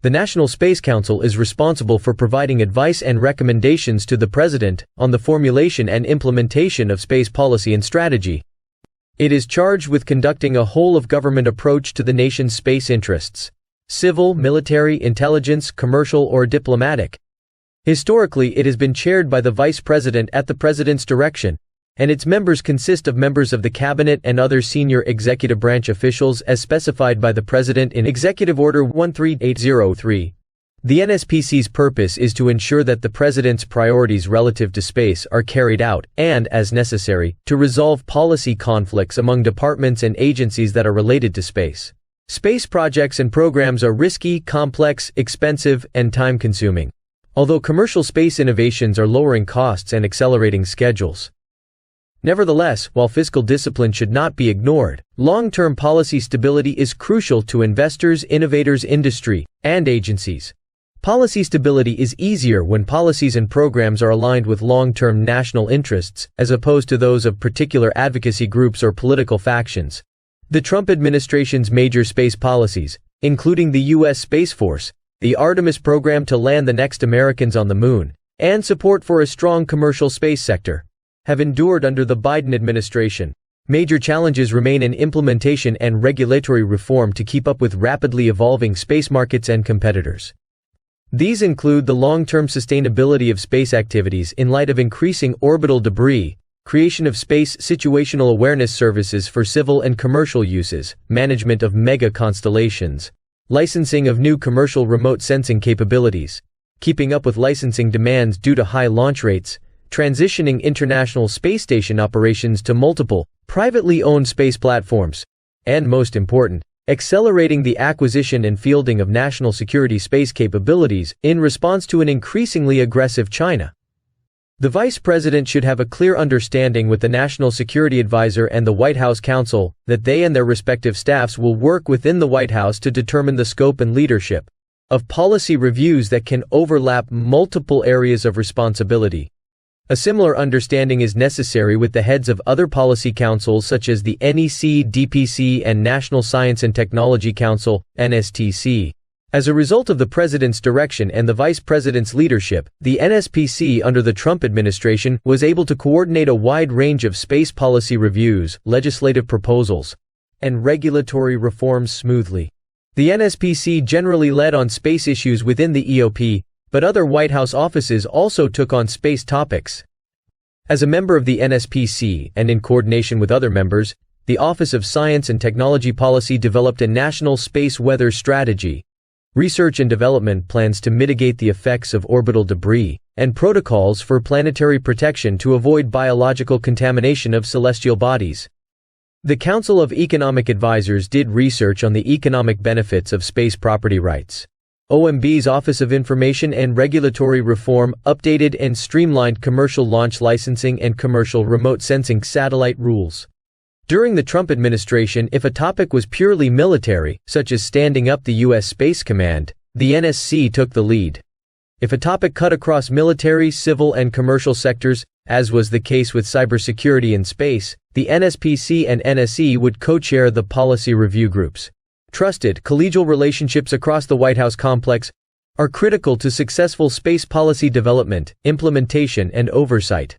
The National Space Council is responsible for providing advice and recommendations to the President on the formulation and implementation of space policy and strategy. It is charged with conducting a whole-of-government approach to the nation's space interests: civil, military, intelligence, commercial, or diplomatic. Historically, it has been chaired by the Vice President at the President's direction, and its members consist of members of the Cabinet and other senior executive branch officials as specified by the President in Executive Order 13803. The NSPC's purpose is to ensure that the President's priorities relative to space are carried out and, as necessary, to resolve policy conflicts among departments and agencies that are related to space. Space projects and programs are risky, complex, expensive, and time-consuming, although commercial space innovations are lowering costs and accelerating schedules. Nevertheless, while fiscal discipline should not be ignored, long-term policy stability is crucial to investors, innovators, industry, and agencies. Policy stability is easier when policies and programs are aligned with long-term national interests, as opposed to those of particular advocacy groups or political factions. The Trump administration's major space policies, including the U.S. Space Force, the Artemis program to land the next Americans on the moon, and support for a strong commercial space sector, have endured under the Biden administration. Major challenges remain in implementation and regulatory reform to keep up with rapidly evolving space markets and competitors. These include the long-term sustainability of space activities in light of increasing orbital debris, creation of space situational awareness services for civil and commercial uses, management of mega-constellations, licensing of new commercial remote sensing capabilities, keeping up with licensing demands due to high launch rates, transitioning International Space Station operations to multiple, privately owned space platforms, and most important, accelerating the acquisition and fielding of national security space capabilities in response to an increasingly aggressive China. The Vice President should have a clear understanding with the National Security Advisor and the White House counsel that they and their respective staffs will work within the White House to determine the scope and leadership of policy reviews that can overlap multiple areas of responsibility. A similar understanding is necessary with the heads of other policy councils such as the NEC, DPC, and National Science and Technology Council, NSTC. As a result of the President's direction and the Vice President's leadership, the NSPC under the Trump administration was able to coordinate a wide range of space policy reviews, legislative proposals, and regulatory reforms smoothly. The NSPC generally led on space issues within the EOP, but other White House offices also took on space topics. As a member of the NSPC, and in coordination with other members, the Office of Science and Technology Policy developed a national space weather strategy, research and development plans to mitigate the effects of orbital debris, and protocols for planetary protection to avoid biological contamination of celestial bodies. The Council of Economic Advisors did research on the economic benefits of space property rights. OMB's Office of Information and Regulatory Reform updated and streamlined commercial launch licensing and commercial remote sensing satellite rules. During the Trump administration, if a topic was purely military, such as standing up the U.S. Space Command, the NSC took the lead. If a topic cut across military, civil, and commercial sectors, as was the case with cybersecurity in space, the NSPC and NSE would co-chair the policy review groups. Trusted, collegial relationships across the White House complex are critical to successful space policy development, implementation, and oversight.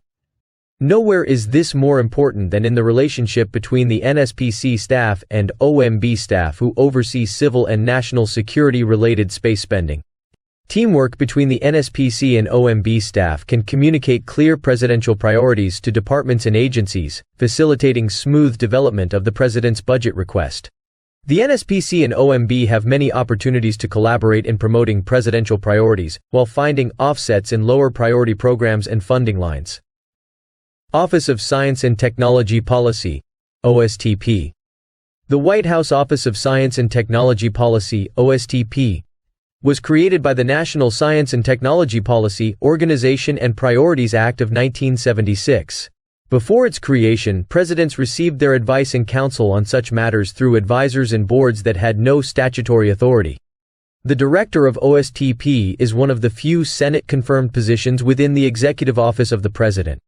Nowhere is this more important than in the relationship between the NSPC staff and OMB staff who oversee civil and national security-related space spending. Teamwork between the NSPC and OMB staff can communicate clear presidential priorities to departments and agencies, facilitating smooth development of the President's budget request. The NSPC and OMB have many opportunities to collaborate in promoting presidential priorities, while finding offsets in lower priority programs and funding lines. Office of Science and Technology Policy, OSTP. The White House Office of Science and Technology Policy, OSTP, was created by the National Science and Technology Policy, Organization and Priorities Act of 1976. Before its creation, presidents received their advice and counsel on such matters through advisors and boards that had no statutory authority. The director of OSTP is one of the few Senate-confirmed positions within the executive office of the president.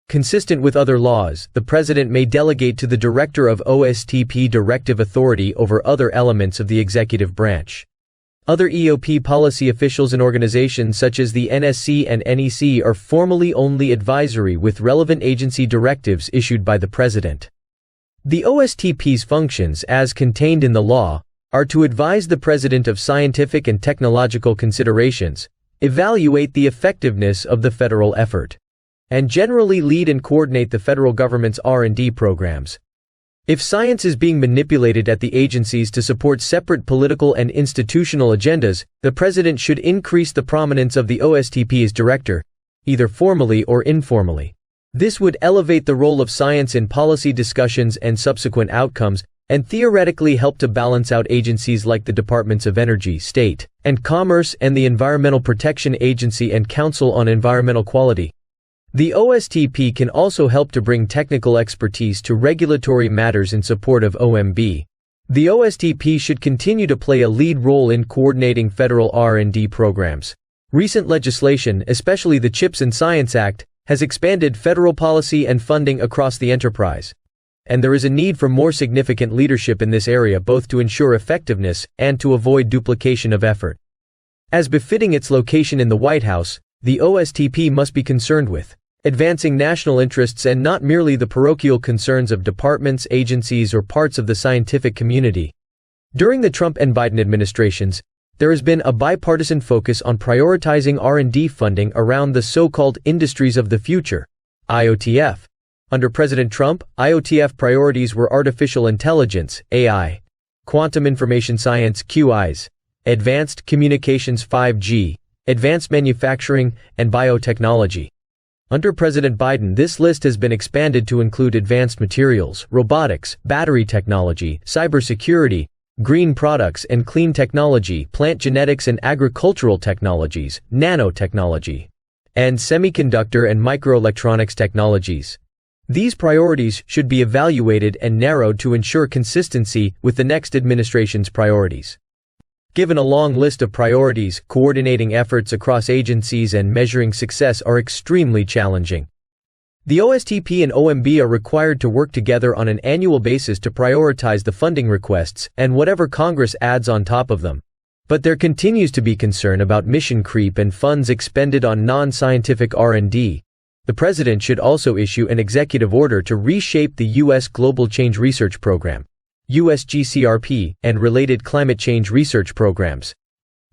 Consistent with other laws, the President may delegate to the Director of OSTP directive authority over other elements of the executive branch. Other EOP policy officials and organizations such as the NSC and NEC are formally only advisory with relevant agency directives issued by the President. The OSTP's functions, as contained in the law, are to advise the President of scientific and technological considerations, evaluate the effectiveness of the federal effort, and generally lead and coordinate the federal government's R&D programs. If science is being manipulated at the agencies to support separate political and institutional agendas, the President should increase the prominence of the OSTP as director, either formally or informally. This would elevate the role of science in policy discussions and subsequent outcomes, and theoretically help to balance out agencies like the Departments of Energy, State, and Commerce and the Environmental Protection Agency and Council on Environmental Quality. The OSTP can also help to bring technical expertise to regulatory matters in support of OMB. The OSTP should continue to play a lead role in coordinating federal R&D programs. Recent legislation, especially the CHIPS and Science Act, has expanded federal policy and funding across the enterprise. And there is a need for more significant leadership in this area both to ensure effectiveness and to avoid duplication of effort. As befitting its location in the White House, the OSTP must be concerned with advancing national interests and not merely the parochial concerns of departments, agencies, or parts of the scientific community. During the Trump and Biden administrations, there has been a bipartisan focus on prioritizing R&D funding around the so-called industries of the future, IOTF. Under President Trump, IOTF priorities were artificial intelligence, AI, quantum information science, QIs, advanced communications 5G, advanced manufacturing, and biotechnology. Under President Biden, this list has been expanded to include advanced materials, robotics, battery technology, cybersecurity, green products and clean technology, plant genetics and agricultural technologies, nanotechnology, and semiconductor and microelectronics technologies. These priorities should be evaluated and narrowed to ensure consistency with the next administration's priorities. Given a long list of priorities, coordinating efforts across agencies and measuring success are extremely challenging. The OSTP and OMB are required to work together on an annual basis to prioritize the funding requests and whatever Congress adds on top of them. But there continues to be concern about mission creep and funds expended on non-scientific R&D. The President should also issue an executive order to reshape the U.S. Global Change Research Program, USGCRP, and related climate change research programs.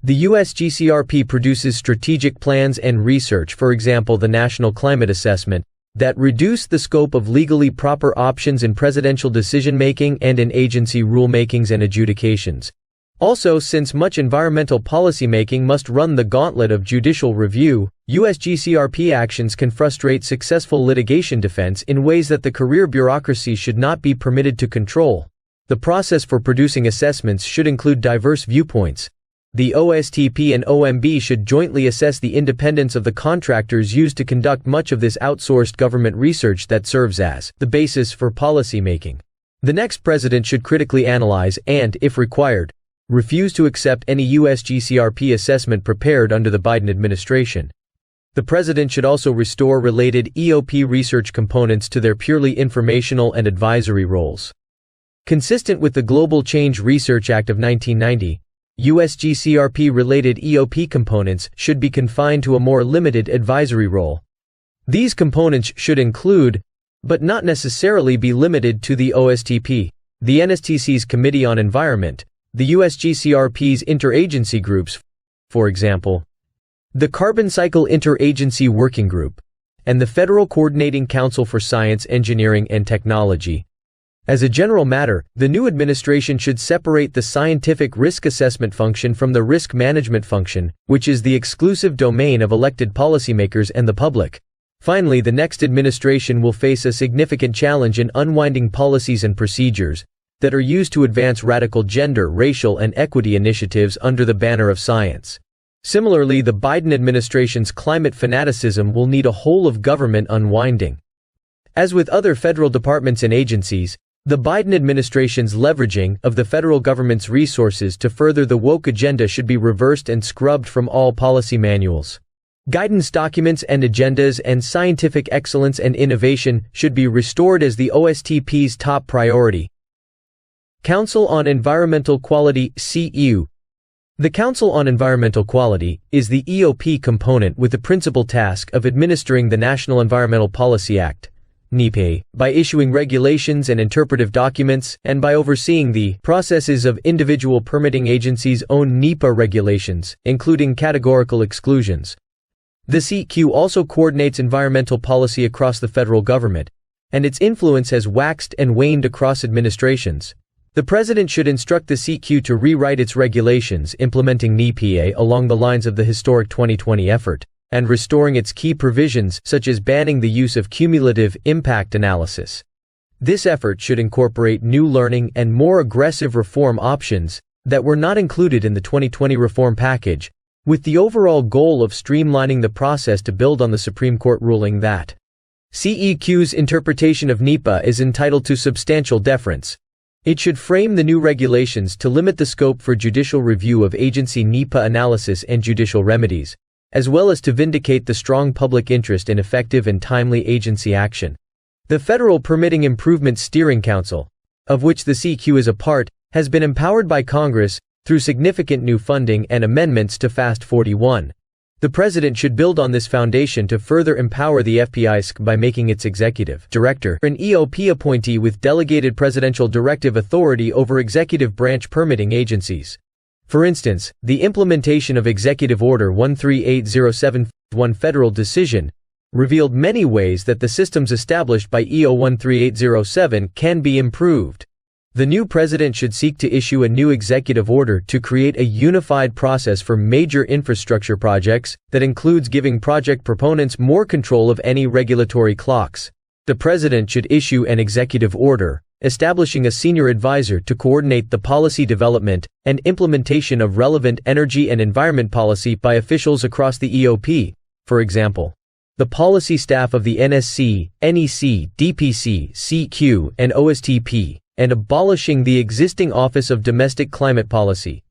The USGCRP produces strategic plans and research, for example the National Climate Assessment, that reduce the scope of legally proper options in presidential decision-making and in agency rulemakings and adjudications. Also, since much environmental policymaking must run the gauntlet of judicial review, USGCRP actions can frustrate successful litigation defense in ways that the career bureaucracy should not be permitted to control. The process for producing assessments should include diverse viewpoints. The OSTP and OMB should jointly assess the independence of the contractors used to conduct much of this outsourced government research that serves as the basis for policymaking. The next president should critically analyze and, if required, refuse to accept any USGCRP assessment prepared under the Biden administration. The president should also restore related EOP research components to their purely informational and advisory roles. Consistent with the Global Change Research Act of 1990, USGCRP-related EOP components should be confined to a more limited advisory role. These components should include, but not necessarily be limited to the OSTP, the NSTC's Committee on Environment, the USGCRP's interagency groups, for example, the Carbon Cycle Interagency Working Group, and the Federal Coordinating Council for Science, Engineering, and Technology. As a general matter, the new administration should separate the scientific risk assessment function from the risk management function, which is the exclusive domain of elected policymakers and the public. Finally, the next administration will face a significant challenge in unwinding policies and procedures that are used to advance radical gender, racial, and equity initiatives under the banner of science. Similarly, the Biden administration's climate fanaticism will need a whole-of-government unwinding. As with other federal departments and agencies, the Biden administration's leveraging of the federal government's resources to further the woke agenda should be reversed and scrubbed from all policy manuals. Guidance documents and agendas and scientific excellence and innovation should be restored as the OSTP's top priority. Council on Environmental Quality (CEU). The Council on Environmental Quality is the EOP component with the principal task of administering the National Environmental Policy Act (NEPA) by issuing regulations and interpretive documents, and by overseeing the processes of individual permitting agencies' own NEPA regulations, including categorical exclusions. The CEU also coordinates environmental policy across the federal government, and its influence has waxed and waned across administrations. The President should instruct the CEU to rewrite its regulations implementing NEPA along the lines of the historic 2020 effort, and restoring its key provisions such as banning the use of cumulative impact analysis. This effort should incorporate new learning and more aggressive reform options that were not included in the 2020 reform package, with the overall goal of streamlining the process to build on the Supreme Court ruling that CEU's interpretation of NEPA is entitled to substantial deference. It should frame the new regulations to limit the scope for judicial review of agency NEPA analysis and judicial remedies, as well as to vindicate the strong public interest in effective and timely agency action. The Federal Permitting Improvement Steering Council, of which the CEU is a part, has been empowered by Congress through significant new funding and amendments to FAST 41. The President should build on this foundation to further empower the FPISC by making its executive director an EOP appointee with delegated presidential directive authority over executive branch permitting agencies. For instance, the implementation of Executive Order 138071 federal decision revealed many ways that the systems established by EO 138007 can be improved. The new president should seek to issue a new executive order to create a unified process for major infrastructure projects that includes giving project proponents more control of any regulatory clocks. The president should issue an executive order establishing a senior advisor to coordinate the policy development and implementation of relevant energy and environment policy by officials across the EOP, for example, the policy staff of the NSC, NEC, DPC, CEU, and OSTP, and abolishing the existing Office of Domestic Climate Policy.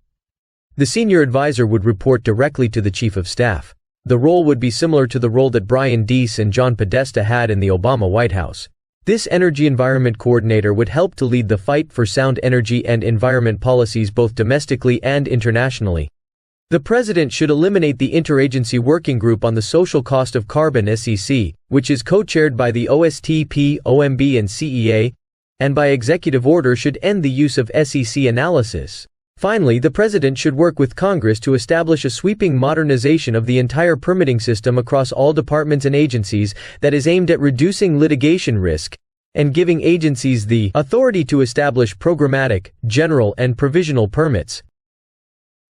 The senior advisor would report directly to the Chief of Staff. The role would be similar to the role that Brian Deese and John Podesta had in the Obama White House. This Energy Environment Coordinator would help to lead the fight for sound energy and environment policies both domestically and internationally. The President should eliminate the Interagency Working Group on the Social Cost of Carbon (SEC), which is co-chaired by the OSTP, OMB, and CEA, and by executive order should end the use of SEC analysis. Finally, the President should work with Congress to establish a sweeping modernization of the entire permitting system across all departments and agencies that is aimed at reducing litigation risk and giving agencies the authority to establish programmatic, general, and provisional permits.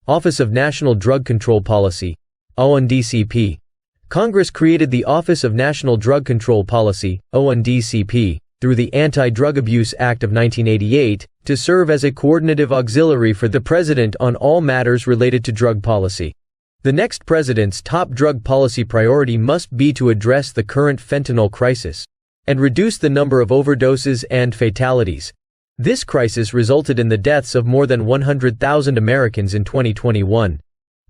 Office of National Drug Control Policy, ONDCP. Congress created the Office of National Drug Control Policy, ONDCP, through the Anti-Drug Abuse Act of 1988, to serve as a coordinative auxiliary for the President on all matters related to drug policy. The next President's top drug policy priority must be to address the current fentanyl crisis and reduce the number of overdoses and fatalities. This crisis resulted in the deaths of more than 100,000 Americans in 2021.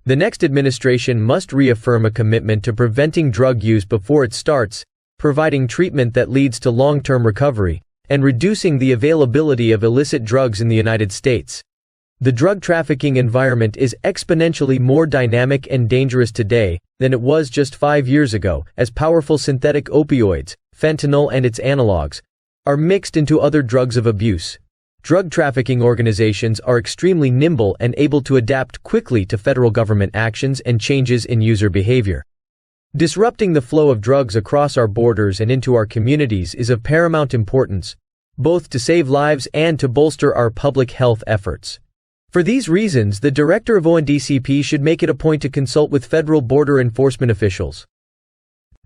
The next administration must reaffirm a commitment to preventing drug use before it starts, providing treatment that leads to long-term recovery, and reducing the availability of illicit drugs in the United States. The drug trafficking environment is exponentially more dynamic and dangerous today than it was just 5 years ago, as powerful synthetic opioids, fentanyl and its analogs, are mixed into other drugs of abuse. Drug trafficking organizations are extremely nimble and able to adapt quickly to federal government actions and changes in user behavior. Disrupting the flow of drugs across our borders and into our communities is of paramount importance, both to save lives and to bolster our public health efforts. For these reasons, the director of ONDCP should make it a point to consult with federal border enforcement officials.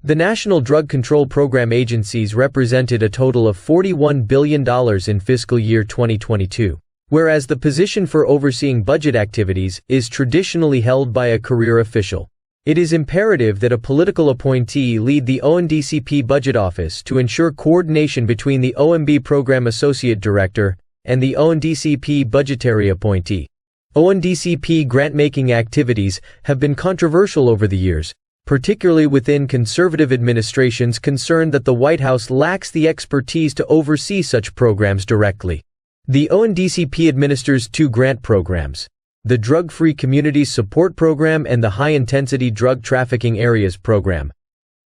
The National Drug Control Program agencies represented a total of $41 billion in fiscal year 2022, whereas the position for overseeing budget activities is traditionally held by a career official. It is imperative that a political appointee lead the ONDCP Budget Office to ensure coordination between the OMB Program Associate Director and the ONDCP Budgetary appointee. ONDCP grant-making activities have been controversial over the years, particularly within conservative administrations concerned that the White House lacks the expertise to oversee such programs directly. The ONDCP administers two grant programs: the Drug-Free Communities Support Program and the High-Intensity Drug Trafficking Areas Program.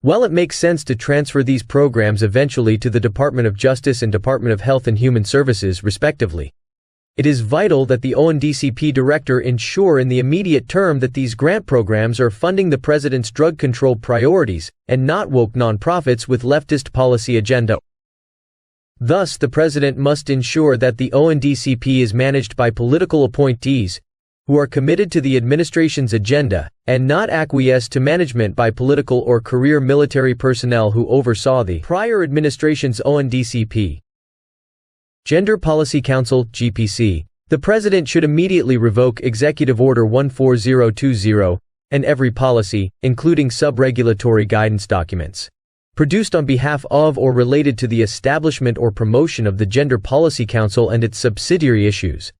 While it makes sense to transfer these programs eventually to the Department of Justice and Department of Health and Human Services, respectively, it is vital that the ONDCP director ensure in the immediate term that these grant programs are funding the president's drug control priorities and not woke nonprofits with leftist policy agenda. Thus, the president must ensure that the ONDCP is managed by political appointees who are committed to the administration's agenda and not acquiesce to management by political or career military personnel who oversaw the prior administration's ONDCP. Gender Policy Council (GPC). The President should immediately revoke Executive Order 14020 and every policy, including sub-regulatory guidance documents, produced on behalf of or related to the establishment or promotion of the Gender Policy Council and its subsidiary issues.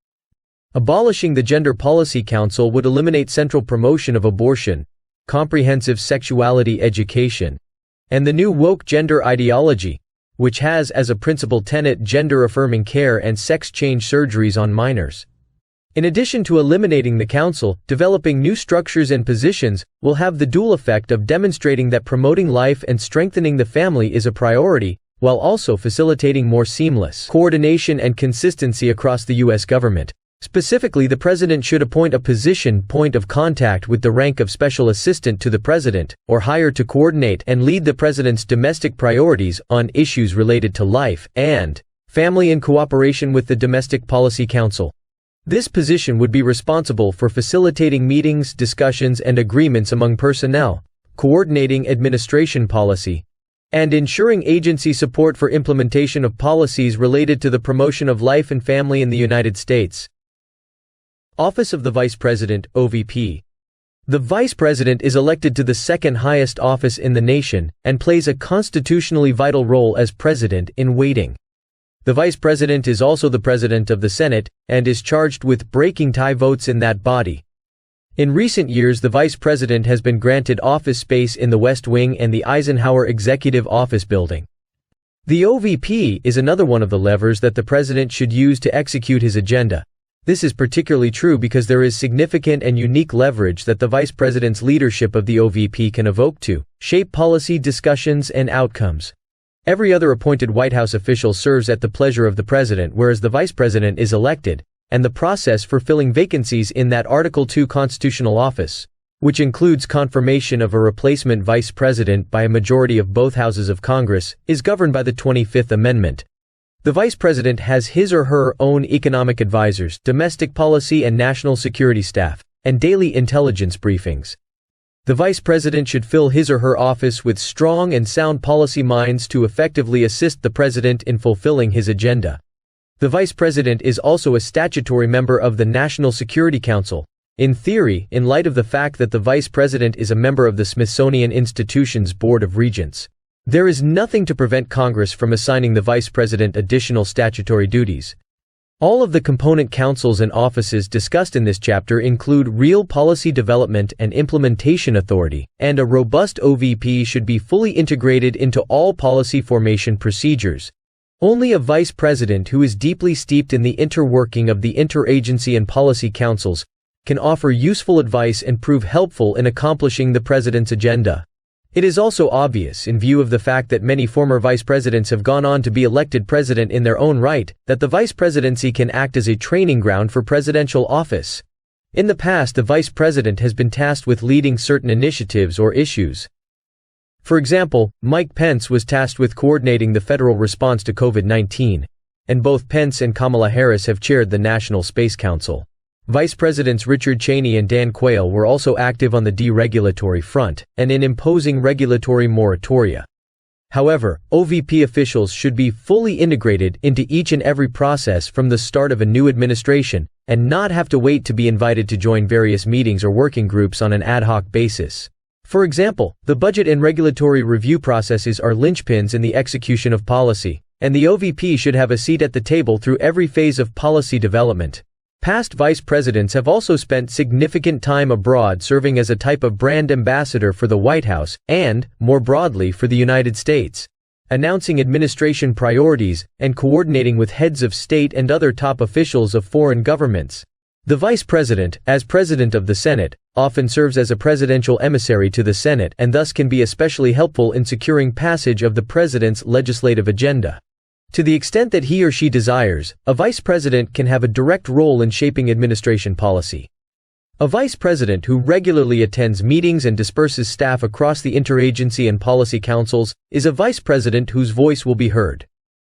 Abolishing the Gender Policy Council would eliminate central promotion of abortion, comprehensive sexuality education, and the new woke gender ideology, which has as a principal tenet gender-affirming care and sex-change surgeries on minors. In addition to eliminating the council, developing new structures and positions will have the dual effect of demonstrating that promoting life and strengthening the family is a priority, while also facilitating more seamless coordination and consistency across the U.S. government. Specifically, the president should appoint a point of contact with the rank of special assistant to the president, or hire to coordinate and lead the president's domestic priorities on issues related to life and family in cooperation with the Domestic Policy Council. This position would be responsible for facilitating meetings, discussions, and agreements among personnel, coordinating administration policy, and ensuring agency support for implementation of policies related to the promotion of life and family in the United States. Office of the Vice President, OVP. The Vice President is elected to the second highest office in the nation and plays a constitutionally vital role as President in waiting. The Vice President is also the President of the Senate and is charged with breaking tie votes in that body. In recent years, the Vice President has been granted office space in the West Wing and the Eisenhower Executive Office Building. The OVP is another one of the levers that the President should use to execute his agenda. This is particularly true because there is significant and unique leverage that the Vice President's leadership of the OVP can evoke to shape policy discussions and outcomes. Every other appointed White House official serves at the pleasure of the President, whereas the Vice President is elected, and the process for filling vacancies in that Article 2 constitutional office, which includes confirmation of a replacement Vice President by a majority of both houses of Congress, is governed by the 25th Amendment. The Vice President has his or her own economic advisors, domestic policy and national security staff, and daily intelligence briefings. The Vice President should fill his or her office with strong and sound policy minds to effectively assist the President in fulfilling his agenda. The Vice President is also a statutory member of the National Security Council. In theory, in light of the fact that the Vice President is a member of the Smithsonian Institution's Board of Regents, there is nothing to prevent Congress from assigning the Vice President additional statutory duties. All of the component councils and offices discussed in this chapter include real policy development and implementation authority, and a robust OVP should be fully integrated into all policy formation procedures. Only a Vice President who is deeply steeped in the interworking of the interagency and policy councils can offer useful advice and prove helpful in accomplishing the President's agenda. It is also obvious, in view of the fact that many former vice presidents have gone on to be elected president in their own right, that the vice presidency can act as a training ground for presidential office. In the past, the vice president has been tasked with leading certain initiatives or issues. For example, Mike Pence was tasked with coordinating the federal response to COVID-19, and both Pence and Kamala Harris have chaired the National Space Council. Vice Presidents Richard Cheney and Dan Quayle were also active on the deregulatory front, and in imposing regulatory moratoria. However, OVP officials should be fully integrated into each and every process from the start of a new administration, and not have to wait to be invited to join various meetings or working groups on an ad hoc basis. For example, the budget and regulatory review processes are linchpins in the execution of policy, and the OVP should have a seat at the table through every phase of policy development. Past vice presidents have also spent significant time abroad serving as a type of brand ambassador for the White House and, more broadly, for the United States, announcing administration priorities and coordinating with heads of state and other top officials of foreign governments. The vice president, as president of the Senate, often serves as a presidential emissary to the Senate and thus can be especially helpful in securing passage of the president's legislative agenda. To the extent that he or she desires, a vice president can have a direct role in shaping administration policy. A vice president who regularly attends meetings and disperses staff across the interagency and policy councils is a vice president whose voice will be heard.